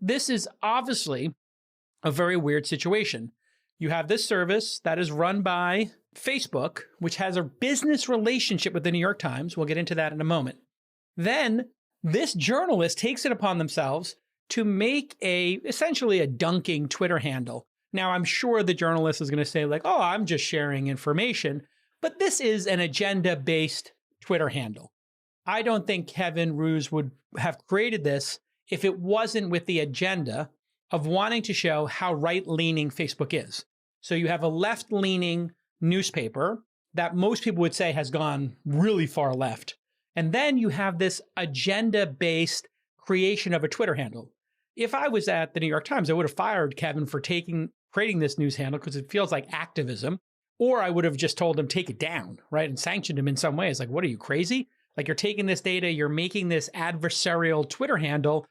this is obviously a very weird situation. You have this service that is run by Facebook, which has a business relationship with the New York Times. We'll get into that in a moment. Then this journalist takes it upon themselves to make essentially a dunking Twitter handle. Now, I'm sure the journalist is going to say like, oh, I'm just sharing information, but this is an agenda-based Twitter handle. I don't think Kevin Roose would have created this if it wasn't with the agenda of wanting to show how right-leaning Facebook is. So you have a left-leaning newspaper that most people would say has gone really far left. And then you have this agenda-based creation of a Twitter handle. If I was at the New York Times, I would have fired Kevin for creating this news handle because it feels like activism. Or I would have just told him, take it down, right? And sanctioned him in some ways. Like, what are you, crazy? Like, you're taking this data, you're making this adversarial Twitter handle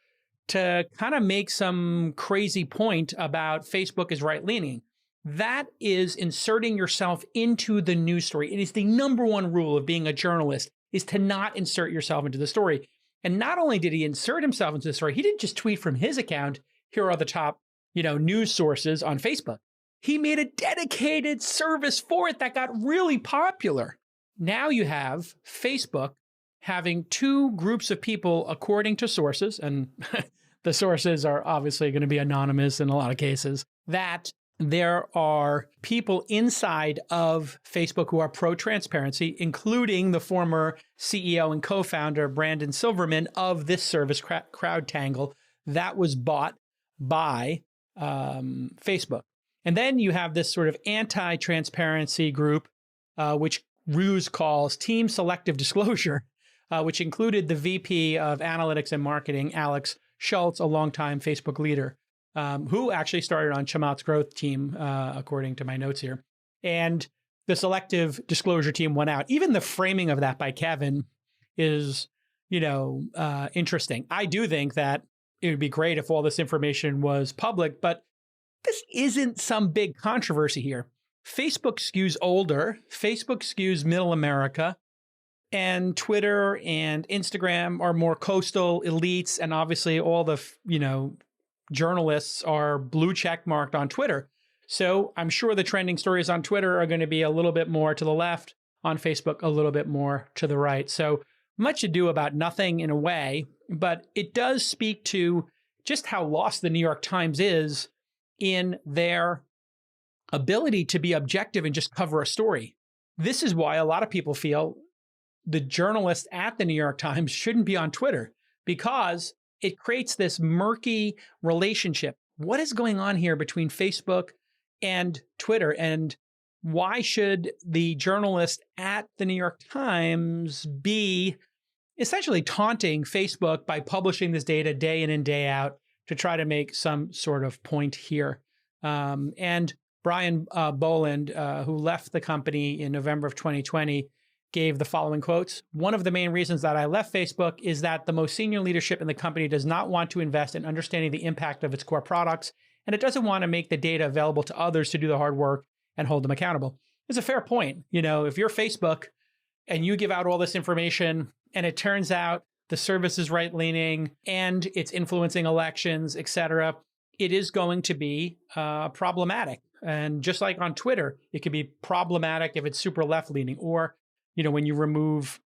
to kind of make some crazy point about Facebook is right-leaning. That is inserting yourself into the news story. It is the number one rule of being a journalist, is to not insert yourself into the story. And not only did he insert himself into the story, he didn't just tweet from his account, here are the top, news sources on Facebook. He made a dedicated service for it that got really popular. Now you have Facebook having two groups of people, according to sources, and the sources are obviously going to be anonymous in a lot of cases, that there are people inside of Facebook who are pro-transparency, including the former CEO and co-founder Brandon Silverman of this service, CrowdTangle, that was bought by Facebook. And then you have this sort of anti-transparency group, which Roose calls Team Selective Disclosure, which included the VP of Analytics and Marketing, Alex Schultz, a longtime Facebook leader, who actually started on Chamath's growth team, according to my notes here. And the Selective Disclosure team went out. Even the framing of that by Kevin is, interesting. I do think that it would be great if all this information was public, but this isn't some big controversy here. Facebook skews older, Facebook skews middle America, and Twitter and Instagram are more coastal elites, and obviously all the, journalists are blue check marked on Twitter. So I'm sure the trending stories on Twitter are going to be a little bit more to the left, on Facebook a little bit more to the right. So much ado about nothing in a way, but it does speak to just how lost the New York Times is in their ability to be objective and just cover a story. This is why a lot of people feel the journalists at the New York Times shouldn't be on Twitter, because it creates this murky relationship. What is going on here between Facebook and Twitter? And why should the journalist at the New York Times be essentially taunting Facebook by publishing this data day in and day out to try to make some sort of point here? And Brian Boland, who left the company in November of 2020, gave the following quotes. One of the main reasons that I left Facebook is that the most senior leadership in the company does not want to invest in understanding the impact of its core products, and it doesn't want to make the data available to others to do the hard work and hold them accountable. It's a fair point. If you're Facebook and you give out all this information and it turns out the service is right-leaning and it's influencing elections, et cetera, it is going to be problematic. And just like on Twitter, it could be problematic if it's super left-leaning, or when you remove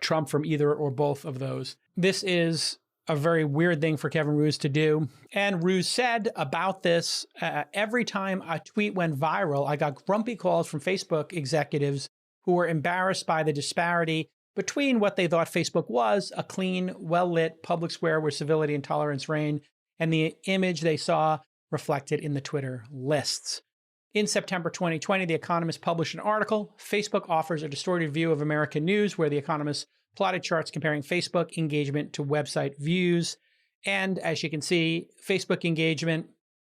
Trump from either or both of those. This is a very weird thing for Kevin Roose to do. And Roose said about this, every time a tweet went viral, I got grumpy calls from Facebook executives who were embarrassed by the disparity between what they thought Facebook was, a clean, well-lit public square where civility and tolerance reign, and the image they saw reflected in the Twitter lists. In September 2020, The Economist published an article, Facebook offers a distorted view of American news, where The Economist plotted charts comparing Facebook engagement to website views. And as you can see, Facebook engagement,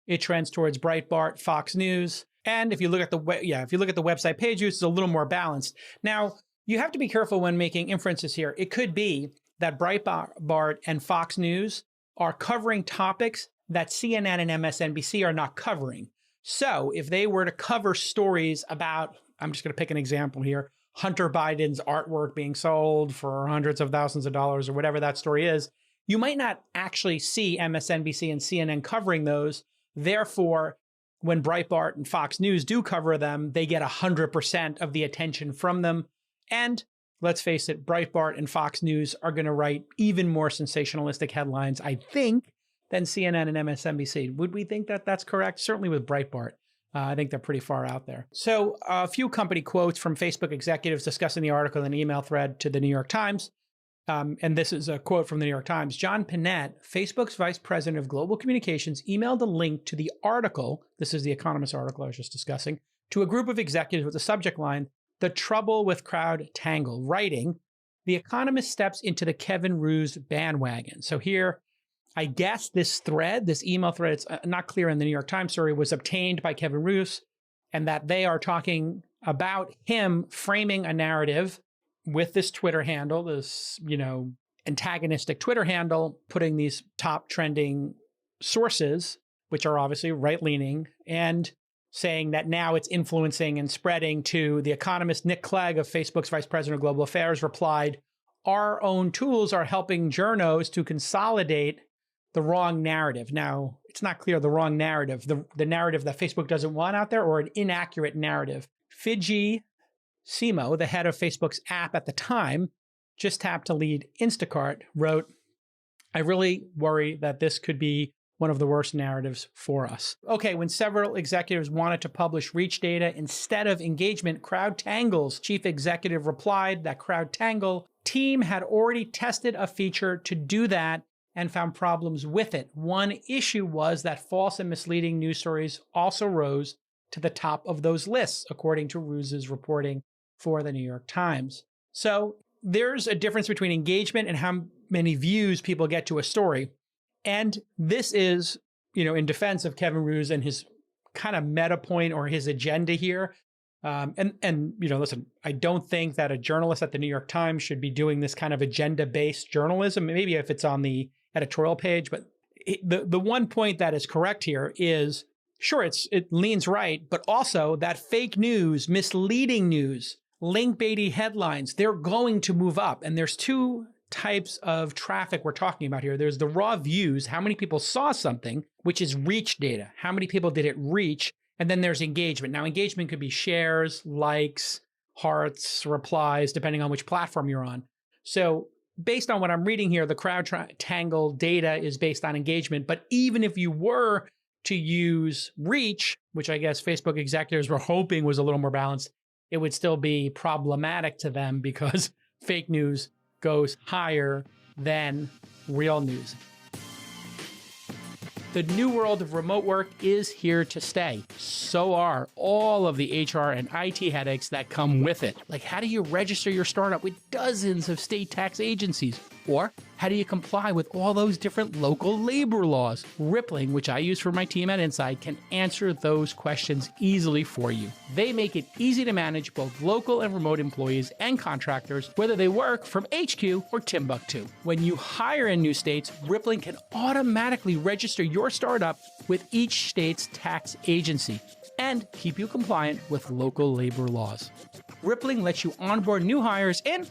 it trends towards Breitbart, Fox News. And if you look at the website page views, it's a little more balanced. Now, you have to be careful when making inferences here. It could be that Breitbart and Fox News are covering topics that CNN and MSNBC are not covering. So if they were to cover stories about, I'm just going to pick an example here, Hunter Biden's artwork being sold for hundreds of thousands of dollars or whatever that story is, You might not actually see MSNBC and CNN covering those. Therefore, when Breitbart and Fox News do cover them, they get 100% of the attention from them. And let's face it, Breitbart and Fox News are going to write even more sensationalistic headlines, I think, than CNN and MSNBC. Would we think that that's correct? Certainly with Breitbart. I think they're pretty far out there. So a few company quotes from Facebook executives discussing the article in an email thread to the New York Times. And this is a quote from the New York Times. John Pinette, Facebook's vice president of global communications, emailed a link to the article, this is the Economist article I was just discussing, to a group of executives with the subject line, "The Trouble with Crowd Tangle," writing, "The Economist steps into the Kevin Roose bandwagon." So here, I guess this thread, this email thread, it's not clear in the New York Times story, was obtained by Kevin Roose, and that they are talking about him framing a narrative with this Twitter handle, this, antagonistic Twitter handle, putting these top trending sources, which are obviously right-leaning, and saying that now it's influencing and spreading to The Economist. Nick Clegg of Facebook's vice president of global affairs replied, "Our own tools are helping journos to consolidate the wrong narrative." Now, it's not clear the wrong narrative, the narrative that Facebook doesn't want out there, or an inaccurate narrative. Fidji Simo, the head of Facebook's app at the time, just tapped to lead Instacart, wrote, "I really worry that this could be one of the worst narratives for us." Okay, when several executives wanted to publish reach data instead of engagement, CrowdTangle's chief executive replied that CrowdTangle team had already tested a feature to do that and found problems with it. One issue was that false and misleading news stories also rose to the top of those lists, according to Roose's reporting for the New York Times. So there's a difference between engagement and how many views people get to a story. And this is, in defense of Kevin Roose and his kind of meta point or his agenda here. Listen, I don't think that a journalist at the New York Times should be doing this kind of agenda-based journalism. Maybe if it's on the editorial page, but the one point that is correct here is, sure, it leans right, but also that fake news, misleading news, link-baity headlines, they're going to move up. And there's two types of traffic we're talking about here. There's the raw views, how many people saw something, which is reach data. How many people did it reach? And then there's engagement. Now, engagement could be shares, likes, hearts, replies, depending on which platform you're on. So based on what I'm reading here, the CrowdTangle data is based on engagement. But even if you were to use reach, which I guess Facebook executives were hoping was a little more balanced, it would still be problematic to them because fake news goes higher than real news. The new world of remote work is here to stay. So are all of the HR and IT headaches that come with it. Like, how do you register your startup with dozens of state tax agencies? Or how do you comply with all those different local labor laws? Rippling, which I use for my team at Inside, can answer those questions easily for you. They make it easy to manage both local and remote employees and contractors, whether they work from HQ or Timbuktu. When you hire in new states, Rippling can automatically register your startup with each state's tax agency and keep you compliant with local labor laws. Rippling lets you onboard new hires in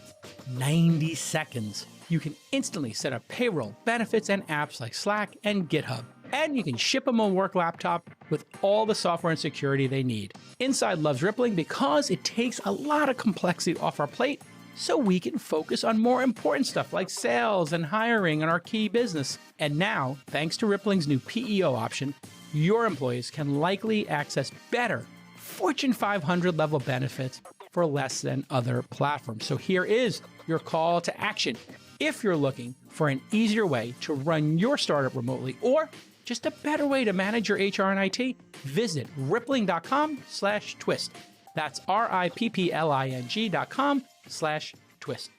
90 seconds. You can instantly set up payroll, benefits, and apps like Slack and GitHub. And you can ship them a work laptop with all the software and security they need. Inside loves Rippling because it takes a lot of complexity off our plate so we can focus on more important stuff like sales and hiring and our key business. And now, thanks to Rippling's new PEO option, your employees can likely access better Fortune 500 level benefits for less than other platforms. So here is your call to action. If you're looking for an easier way to run your startup remotely or just a better way to manage your HR and IT, visit rippling.com/twist. That's RIPPLING.com/twist.